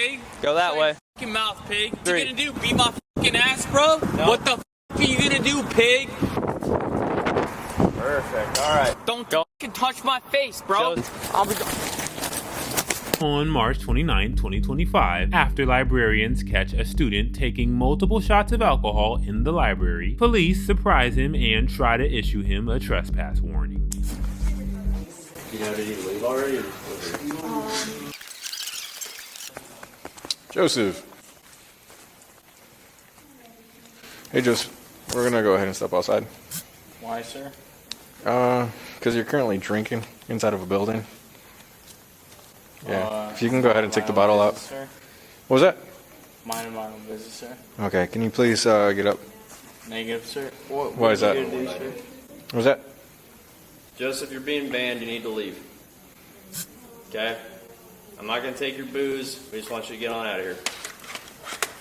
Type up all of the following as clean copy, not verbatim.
pig. Go that way. Fucking mouth, pig. What you gonna do? Beat my fucking ass, bro? No. What the are you gonna do, pig? Perfect. All right. Don't fucking touch my face, bro. On March 29, 2025, after librarians catch a student taking multiple shots of alcohol in the library, police surprise him and try to issue him a trespass warning. You know, did he leave already? Joseph. Hey, Joseph. We're gonna go ahead and step outside. Why, sir? Because you're currently drinking inside of a building. Yeah. If you can go ahead and take the bottle out. Sir? What was that? Mind my own business, sir. Okay. Can you please get up? Negative, sir. Why is that? What was that? Joseph, you're being banned. You need to leave. Okay? I'm not going to take your booze. We just want you to get on out of here.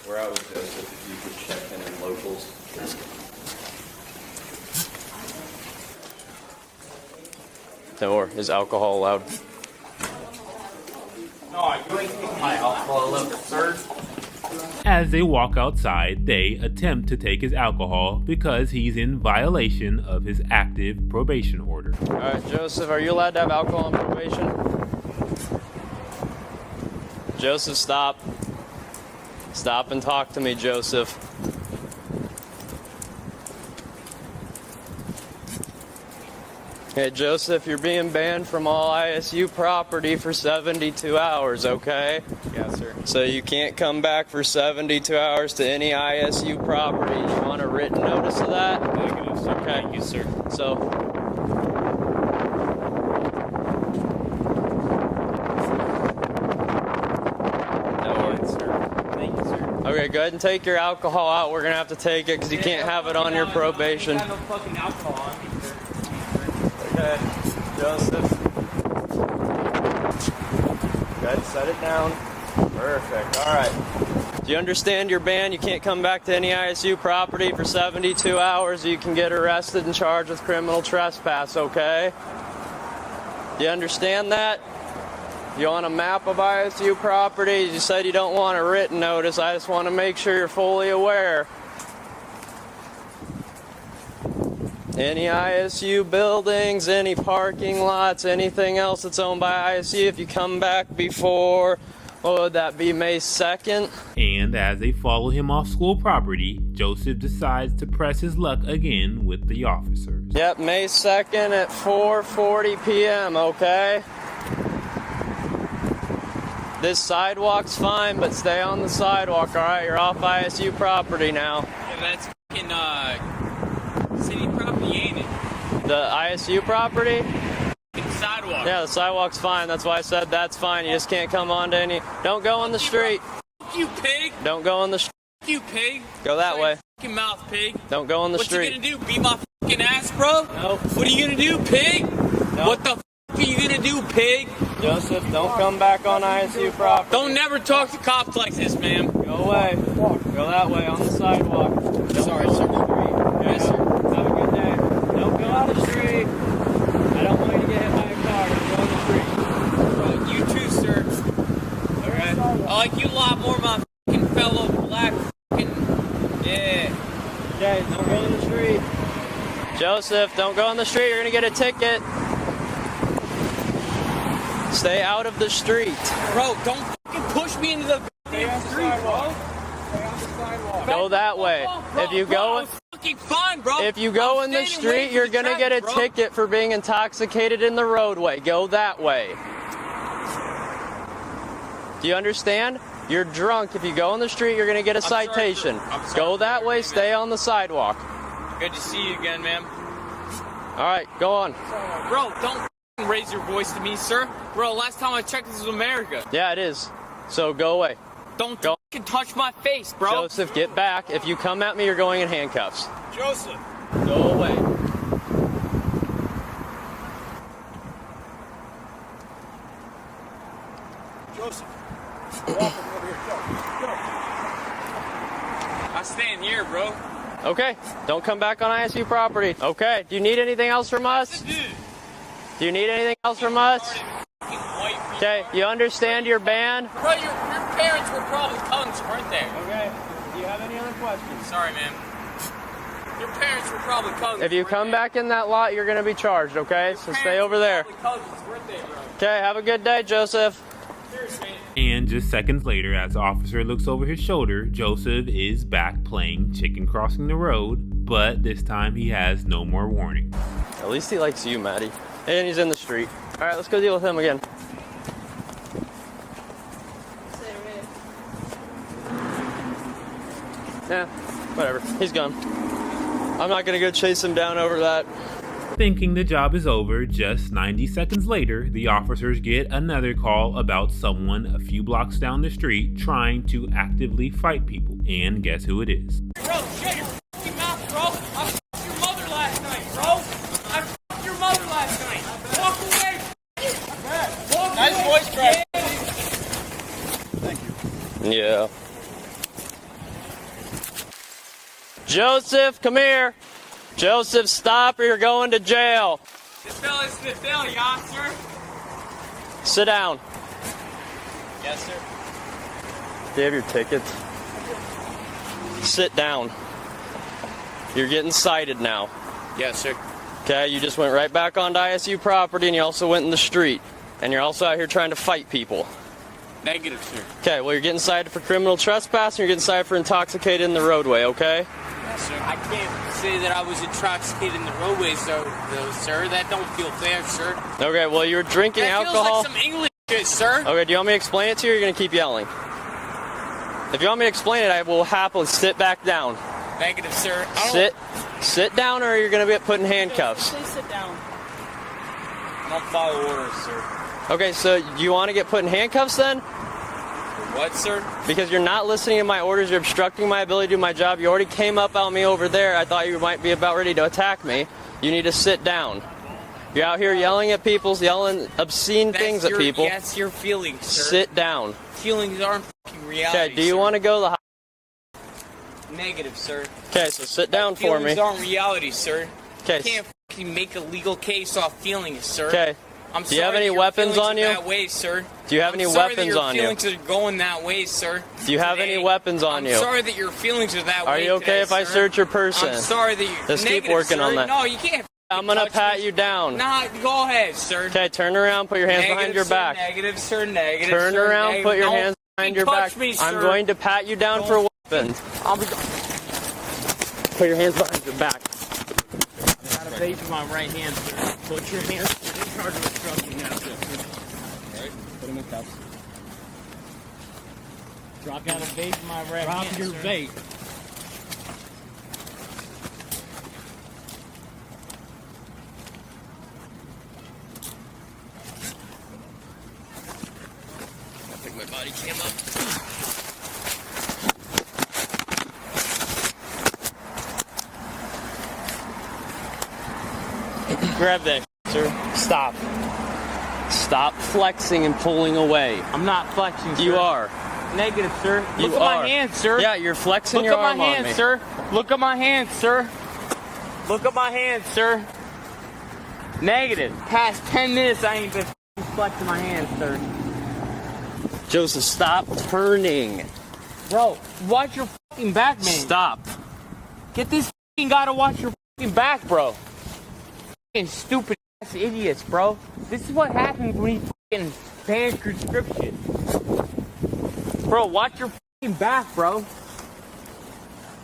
We're out with Joseph. If you could check in locals. Or is alcohol allowed? No, you ain't taking my alcohol level, sir. As they walk outside, they attempt to take his alcohol because he's in violation of his active probation order. All right, Joseph, are you allowed to have alcohol on probation? Joseph, stop. Stop and talk to me, Joseph. Hey, Joseph, you're being banned from all ISU property for 72 hours, okay? Yes, sir. So you can't come back for 72 hours to any ISU property. You want a written notice of that? Negative, sir. Okay. Thank you, sir. So, Thank you, sir. okay, go ahead and take your alcohol out. We're going to have to take it because you can't have it on your probation. I got no fucking alcohol on me, sir. Okay, Joseph. Go ahead and set it down. Perfect. All right. Do you understand your ban? You can't come back to any ISU property for 72 hours. You can get arrested and charged with criminal trespass, okay? Do you understand that? You want a map of ISU properties? You said you don't want a written notice. I just want to make sure you're fully aware. Any ISU buildings, any parking lots, anything else that's owned by ISU, if you come back before, what would that be, May 2nd? And as they follow him off school property, Joseph decides to press his luck again with the officers. Yep, May 2nd at 4:40 p.m., okay? This sidewalk's fine, but stay on the sidewalk, alright? You're off ISU property now. Yeah, that's fucking, city property, ain't it? The ISU property? Sidewalk. Yeah, the sidewalk's fine. That's why I said that's fine. You just can't come onto any. Don't go on the street. Fuck you, pig. Don't go on the street. Fuck you, pig. Go that way. Fucking mouth, pig. Don't go on the What street. you gonna do? Beat my fucking ass, bro? No. What are you gonna do, pig? No. What the fuck are you gonna do, pig? Joseph, don't come back on ISU property. Don't never talk to cops like this, ma'am. Go away. Go that way on the sidewalk. Sorry, sir. Yes, sir. Have a good day. Don't go on the street. I don't want you to get hit by a car. Don't go on the street. Bro, you too, sir. Alright? I like you a lot more, my fucking fellow black fucking... Yeah. Okay, don't go on the street. Joseph, don't go on the street. You're going to get a ticket. Stay out of the street. Bro, don't fucking push me into the goddamn street, bro. Go that way. Bro, If you go... I'm fucking fine, bro. If you go I'm in the standing waiting street, for you're the going to get a traffic, bro. ticket for being intoxicated in the roadway. Go that way. Do you understand? You're drunk. If you go in the street, you're going to get a sorry, citation. I'm sorry Go for that way. everything, Stay man. on the sidewalk. Good to see you again, ma'am. All right, go on. Bro, don't fucking raise your voice to me, sir. Bro, last time I checked, this was America. Yeah, it is. So go away. Don't Go. fucking touch my face, bro. Joseph, get back. If you come at me, you're going in handcuffs. Joseph. Go away. Joseph. I stand here, bro. Okay, don't come back on ISU property. Okay, do you need anything else from us? Dude. Do you need anything else from us? Fucking white Okay, you understand your ban? Bro, your parents were probably punks, weren't they? Okay. Do you have any other questions? Sorry, man. Your parents were probably punks. If you come back in that lot, you're gonna be charged, okay? So stay over there. Okay, have a good day, Joseph. Cheers, man. And just seconds later, as the officer looks over his shoulder, Joseph is back playing chicken crossing the road, but this time he has no more warning. At least he likes you, Maddie. And he's in the street. All right, let's go deal with him again. Yeah, whatever. He's gone. I'm not gonna go chase him down over that. Thinking the job is over, just 90 seconds later, the officers get another call about someone a few blocks down the street trying to actively fight people. And guess who it is? Bro, shut your fucking mouth, bro. I fucked your mother last night, bro. I fucked your mother last night. Walk away. Walk Nice away. voice crack. Yeah. Joseph, come here. Joseph, stop or you're going to jail. This fella's the bill, y'all, sir. Sit down. Yes, sir. Do you have your tickets? Sit down. You're getting cited now. Yes, sir. Okay, you just went right back onto ISU property and you also went in the street. And you're also out here trying to fight people. Negative, sir. Okay, well, you're getting cited for criminal trespass and you're getting cited for intoxicated in the roadway, okay? Yes, sir. I can't say that I was intoxicated in the roadway, though, sir. That don't feel fair, sir. Okay, well, you were drinking That alcohol. feels like some English shit, sir. Okay, do you want me to explain it to you or are you going to keep yelling? If you want me to explain it, I will happily sit back down. Negative, sir. I don't... Sit down or you're going to get put in handcuffs. Please sit down. I don't follow orders, sir. Okay, so you want to get put in handcuffs then? What, sir? Because you're not listening to my orders, you're obstructing my ability to do my job. You already came up on me over there. I thought you might be about ready to attack me. You need to sit down. You're out here yelling at people, yelling obscene things at people. That's your feelings, sir. Sit down. Feelings aren't fucking reality. Okay, do you want to go to the Negative, sir. Okay, so sit down for me. Feelings aren't reality, sir. Okay. You can't fucking make a legal case off feelings, sir. Okay. I'm Do you have sorry any that your weapons feelings on are you? That way, sir. Do you have any weapons on you? I'm sorry that your feelings are going that way, sir. Do you have today. any weapons on you? I'm sorry that your feelings are that way. Are you okay today, if I sir. search your person? I'm sorry that you. Let's keep Negative, working sir. on that. No, you can't. I'm gonna touch pat me. you down. Nah, go ahead, sir. Okay, turn around, put your hands Negative, behind your sir, back. Negative, sir. Negative. Turn sir, around, negative. put your Don't hands behind your touch back. Me, I'm sir. going to pat you down for weapons. Put your hands behind your back. I got a vape in my right hand, sir. Put your hands in charge of obstructing now, sir. Alright, put him in cuffs. Drop out a vape in my right hand. Drop your vape. I'll pick my body cam up. Grab that, sir. Stop. Stop flexing and pulling away. I'm not flexing, sir. You are. Negative, sir. You Look at are. my hand, sir. Yeah, you're flexing Look your at arm my on hand, me. sir. Look at my hand, sir. Look at my hand, sir. Negative. Past 10 minutes, I ain't been flexing my hand, sir. Joseph, stop turning. Bro, watch your fucking back, man. Stop. Get this fucking guy to watch your fucking back, bro. Fucking stupid ass idiots, bro. This is what happens when you fucking ban conscription. Bro, watch your fucking back, bro.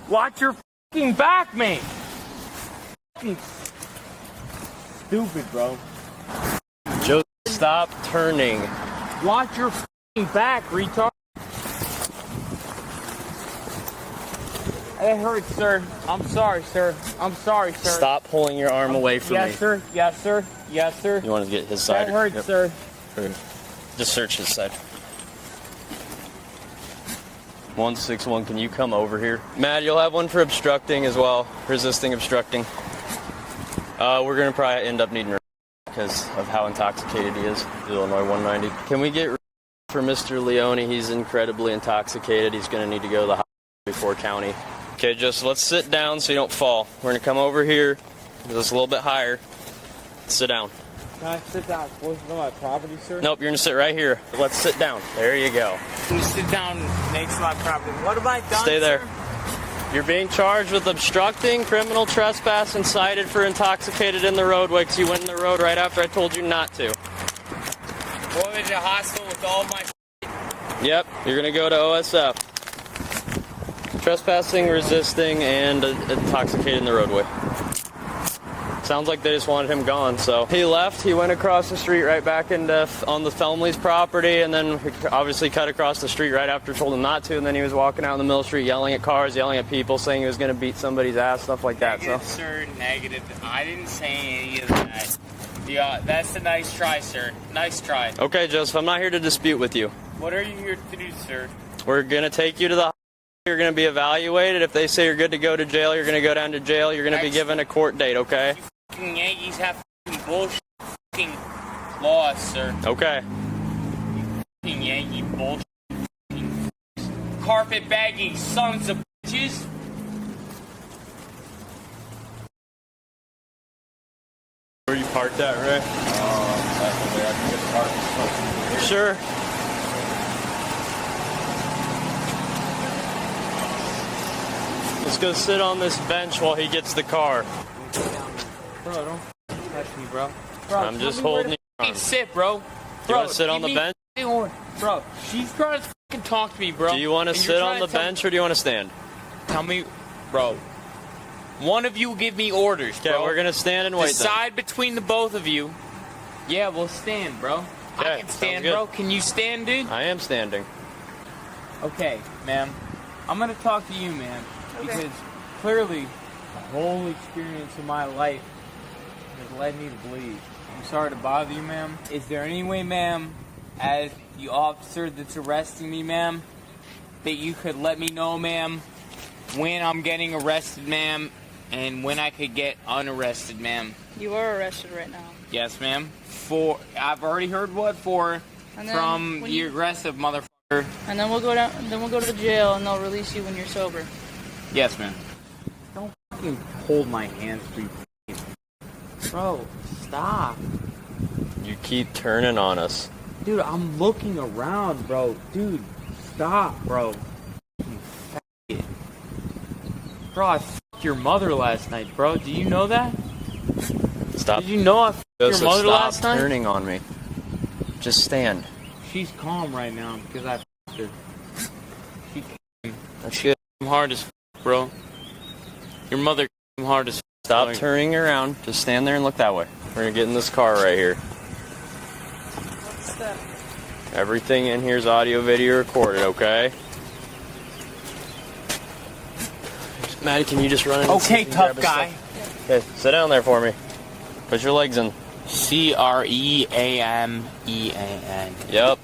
Watch your fucking back, man. Fucking stupid, bro. Joseph, stop turning. Watch your fucking back, retard. It hurts, sir. I'm sorry, sir. I'm sorry, sir. Stop pulling your arm away from me. Yes, sir. Yes, sir. Yes, sir. You want to get his side? That hurts, Yep. sir. Just search his side. 161, can you come over here? Matt, you'll have one for obstructing as well. Resisting obstructing. We're going to probably end up needing because of how intoxicated he is. Illinois 190. Can we get for Mr. Leone? He's incredibly intoxicated. He's going to need to go to the hospital before county. Okay, just let's sit down so you don't fall. We're going to come over here. Just a little bit higher. Sit down. Can I sit down close to my property, sir? Nope, you're gonna sit right here. Let's sit down. There you go. Can you sit down next to my property? What have I done, Stay there. sir? You're being charged with obstructing, criminal trespass, and cited for intoxicated in the roadway because you went in the road right after I told you not to. What was your hostile with all my... Yep, you're gonna go to OSF. Trespassing, resisting, and intoxicated in the roadway. Sounds like they just wanted him gone, so he left. He went across the street right back into on the Felmley's property, and then obviously cut across the street right after told him not to, and then he was walking out in the middle of the street yelling at cars, yelling at people, saying he was going to beat somebody's ass, stuff like that. Negative, So, sir, negative. I didn't say any of that. Yeah, that's a nice try, sir. Nice try. okay, Joseph, I'm not here to dispute with you. What are you here to do, sir? We're going to take you to the you're going to be evaluated. If they say you're good to go to jail, you're going to go down to jail. You're going to be given a court date, okay? Fucking Yankees have fucking bullshit fucking laws, sir. Okay. Fucking Yankee bullshit. Fucking carpet bagging sons of bitches. Where you parked at, Ray? Sure. Let's go sit on this bench while he gets the car. Bro, don't touch me, bro. Bro, I'm just holding you on. Sit, bro. You want to sit on the bench? Bro, she's trying to fucking talk to me, bro. Do you want to And you're sit trying on the to tell- bench or do you want to stand? Tell me, bro. One of you give me orders, Okay, bro. we're going to stand and wait then. Decide between the both of you. Yeah, we'll stand, bro. Okay, I can stand, sounds good. bro. Can you stand, dude? I am standing. Okay, ma'am. I'm gonna talk to you, ma'am, because clearly the whole experience of my life has led me to believe. I'm sorry to bother you, ma'am. Is there any way, ma'am, as the officer that's arresting me, ma'am, that you could let me know, ma'am, when I'm getting arrested, ma'am, and when I could get unarrested, ma'am? You are arrested right now. Yes, ma'am. I've already heard what for And then from when the you- aggressive motherfucker. And then we'll go down. Then we'll go to the jail, and they'll release you when you're sober. Yes, ma'am. Don't fucking hold my hands, please. Bro, stop. You keep turning on us. Dude, I'm looking around, bro. Dude, stop, bro. You faggot. Bro, I fucked your mother last night, bro. Do you know that? Stop. Did you know I fucked your Joseph, mother stop last night? turning on me. Just stand. She's calm right now because I fucked her. She came That's good. hard as fuck, bro. Your mother came hard as fuck. Stop turning around. Just stand there and look that way. We're going to get in this car right here. What's that? Everything in here is audio, video recorded, okay? Maddie, can you just run in? Okay, tough guy. Okay, sit down there for me. Put your legs in. Creamean. Yep.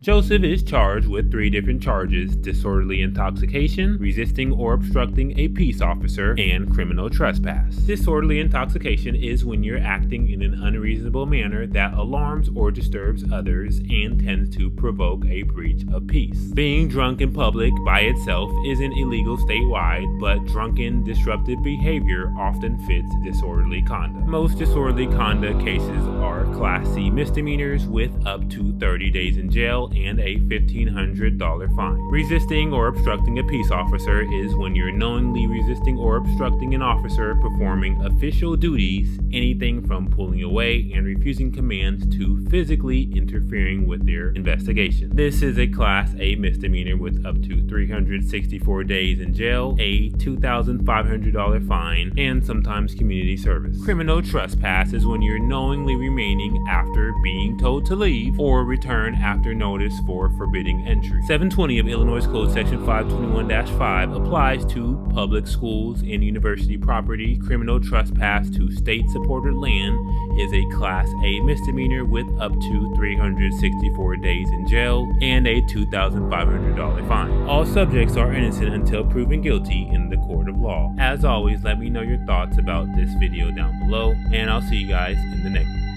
Joseph is charged with 3 different charges: disorderly intoxication, resisting or obstructing a peace officer, and criminal trespass. Disorderly intoxication is when you're acting in an unreasonable manner that alarms or disturbs others and tends to provoke a breach of peace. Being drunk in public by itself isn't illegal statewide, but drunken, disruptive behavior often fits disorderly conduct. Most disorderly conduct cases are Class C misdemeanors with up to 30 days in jail and a $1,500 fine. Resisting or obstructing a peace officer is when you're knowingly resisting or obstructing an officer performing official duties, anything from pulling away and refusing commands to physically interfering with their investigation. This is a Class A misdemeanor with up to 364 days in jail, a $2,500 fine, and sometimes community service. Criminal trespass is when you're knowingly remaining after being told to leave or return after notice for forbidding entry. 720 of Illinois Code Section 521-5 applies to public schools and university property. Criminal trespass to state-supported land is a Class A misdemeanor with up to 364 days in jail and a $2,500 fine. All subjects are innocent until proven guilty in the court of law. As always, let me know your thoughts about this video down below, and I'll see you guys in the next one.